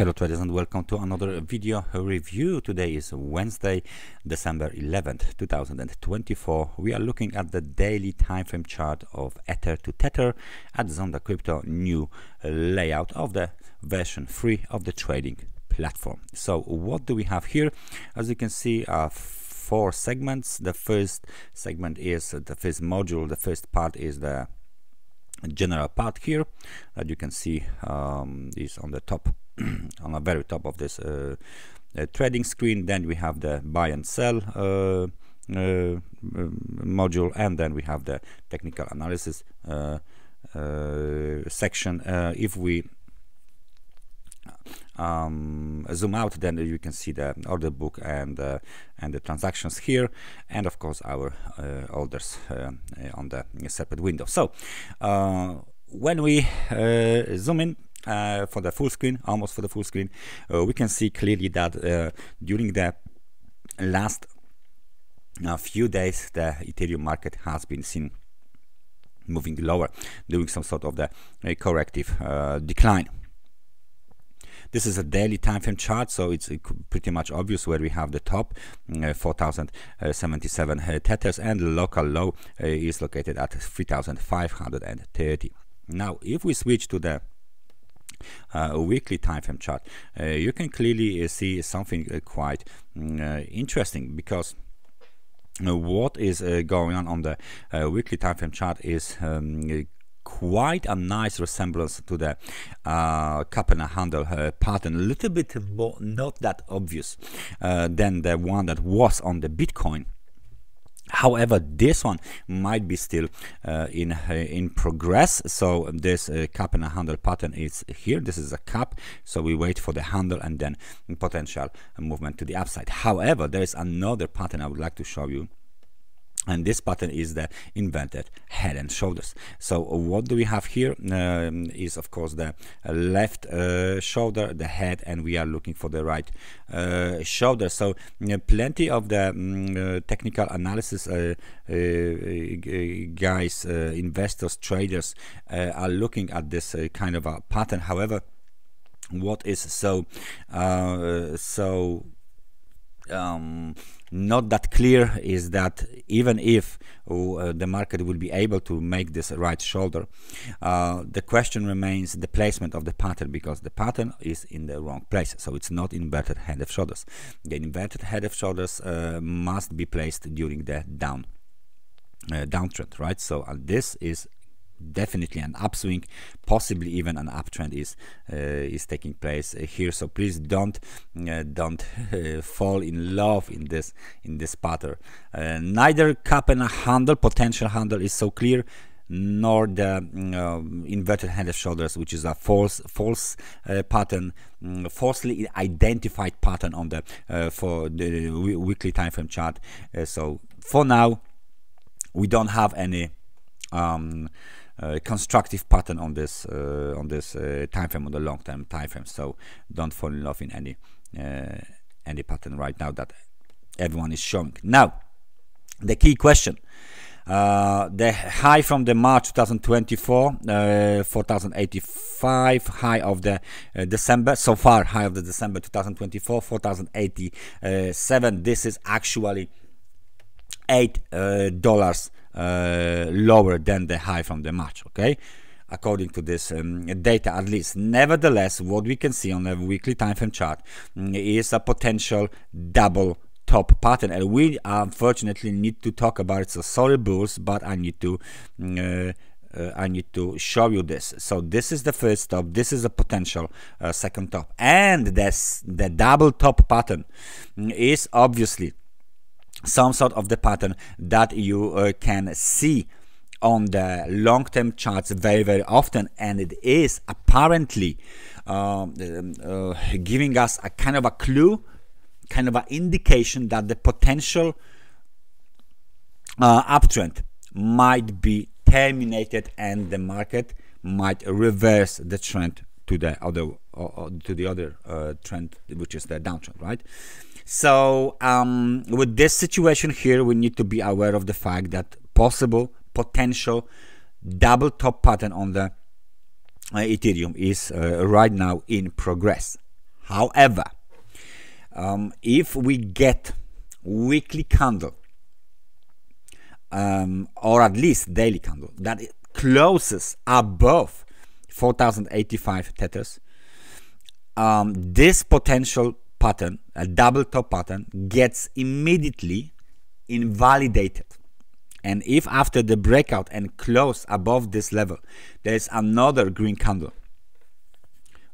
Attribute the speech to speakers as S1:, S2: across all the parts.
S1: Hello traders and welcome to another video review. Today is Wednesday, December 11th, 2024. We are looking at the daily time frame chart of Ether to Tether at Zondacrypto new layout of the version 3 of the trading platform. So what do we have here? As you can see, 4 segments. The first segment is the first module. The first part is the general part here that you can see is on the top on the very top of this trading screen. Then we have the buy and sell module, and then we have the technical analysis section. If we zoom out, then you can see the order book and the transactions here, and of course our orders on the separate window. So when we zoom in for the full screen, almost for the full screen, we can see clearly that during the last few days the Ethereum market has been seen moving lower, doing some sort of the corrective decline. This is a daily time frame chart, so it's pretty much obvious where we have the top 4077 tethers, and the local low is located at 3530. Now if we switch to the weekly time frame chart, you can clearly see something quite interesting, because what is going on the weekly time frame chart is quite a nice resemblance to the cup and a handle pattern, a little bit more not that obvious than the one that was on the Bitcoin. However, this one might be still in progress. So this cup and a handle pattern is here. This is a cup, so we wait for the handle and then potential movement to the upside. However, there is another pattern I would like to show you, and this pattern is the inverted head and shoulders. So what do we have here is of course the left shoulder, the head, and we are looking for the right shoulder. So plenty of the technical analysis guys, investors, traders are looking at this kind of a pattern. However, what is not that clear is that even if the market will be able to make this right shoulder, the question remains the placement of the pattern, because the pattern is in the wrong place. So it's not inverted head of shoulders. The inverted head of shoulders must be placed during the downtrend, right? So this is definitely an upswing, possibly even an uptrend is taking place here. So please don't fall in love in this pattern. Neither cup and a handle, potential handle, is so clear, nor the inverted head and shoulders, which is a false pattern, falsely identified pattern on the for the weekly time frame chart. So for now, we don't have any constructive pattern on this time frame, on the long-term time frame. So don't fall in love in any pattern right now that everyone is showing. Now the key question, the high from the March 2024, 4085, high of the December, so far high of the December 2024, 4087. This is actually $8 lower than the high from the March, okay, according to this data at least. Nevertheless, what we can see on the weekly time frame chart is a potential double top pattern, and we unfortunately need to talk about it. So sorry bulls, but I need to show you this. So this is the first top, this is a potential second top, and the double top pattern is obviously some sort of the pattern that you can see on the long-term charts very often, and it is apparently giving us a kind of a clue, kind of an indication that the potential uptrend might be terminated and the market might reverse the trend to the other trend, which is the downtrend, right? So with this situation here, we need to be aware of the fact that potential double top pattern on the Ethereum is right now in progress. However, if we get weekly candle or at least daily candle that it closes above 4085 tethers, this potential pattern, a double top pattern, gets immediately invalidated. And if after the breakout and close above this level there is another green candle,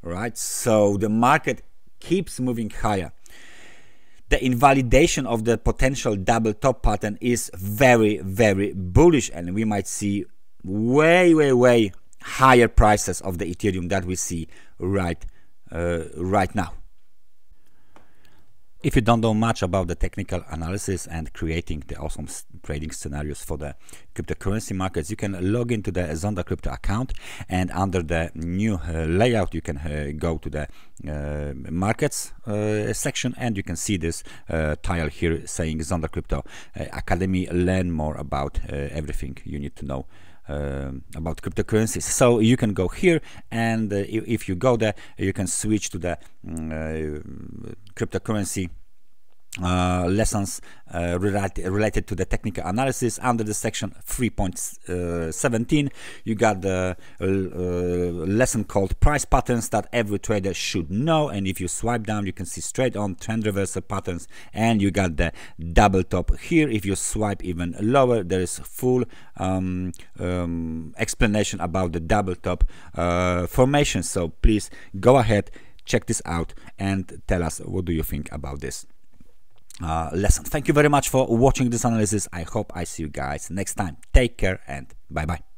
S1: right, so the market keeps moving higher, the invalidation of the potential double top pattern is very, very bullish, and we might see way higher prices of the Ethereum that we see right now. If you don't know much about the technical analysis and creating the awesome trading scenarios for the cryptocurrency markets, you can log into the Zondacrypto account, and under the new layout you can go to the markets section, and you can see this tile here saying Zondacrypto Academy. Learn more about everything you need to know about cryptocurrencies. So you can go here, and if you go there, you can switch to the cryptocurrency lessons related to the technical analysis. Under the section 3.17 you got the lesson called price patterns that every trader should know, and if you swipe down you can see straight on trend reversal patterns, and you got the double top here. If you swipe even lower, there is full explanation about the double top formation. So please go ahead, check this out, and tell us what do you think about this lesson. Thank you very much for watching this analysis. I hope I see you guys next time. Take care and bye bye.